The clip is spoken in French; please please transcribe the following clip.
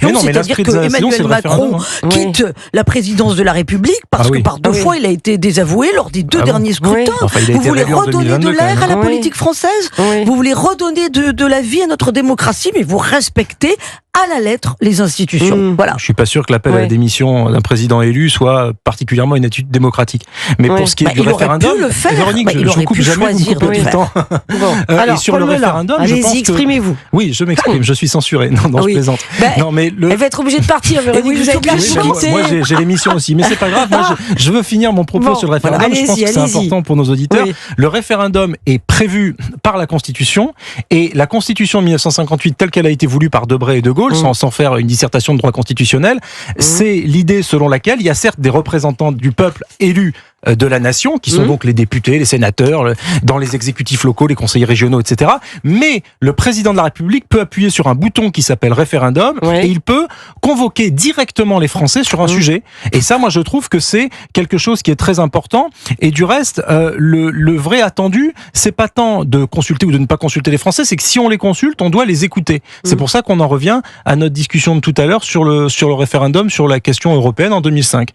C'est-à-dire que Emmanuel Macron quitte la présidence de la République parce que par 2 fois il a été désavoué lors des 2 derniers scrutins. Vous voulez redonner de l'air à la politique française, vous voulez redonner de la vie à notre démocratie, mais vous respectez à la lettre les institutions. Voilà. Je suis pas sûr que l'appel à la démission d'un président élu soit particulièrement une étude démocratique. Mais pour ce qui est du référendum, Véronique, je coupe jamais, vous coupez tout le temps. Alors, et sur le référendum, allez-y, exprimez-vous. Oui, je m'exprime, je suis censuré. Non, je plaisante. Non, mais elle va être obligée de partir, Véronique. Vous êtes moi, j'ai l'émission aussi, mais c'est pas grave. Moi, je veux finir mon propos sur le référendum. Je pense que c'est important pour nos auditeurs. Le référendum est prévu par la Constitution, et la Constitution de 1958, telle qu'elle a été voulue par Debré et De Gaulle, sans faire une dissertation de droit constitutionnel, c'est l'idée selon laquelle il y a certes des représentants du peuple élus de la nation, qui sont donc les députés, les sénateurs, dans les exécutifs locaux, les conseillers régionaux, etc. Mais le président de la République peut appuyer sur un bouton qui s'appelle référendum, et il peut convoquer directement les Français sur un sujet. Et ça, moi, je trouve que c'est quelque chose qui est très important. Et du reste, le vrai attendu, c'est pas tant de consulter ou de ne pas consulter les Français, c'est que si on les consulte, on doit les écouter. C'est pour ça qu'on en revient à notre discussion de tout à l'heure sur le référendum sur la question européenne en 2005.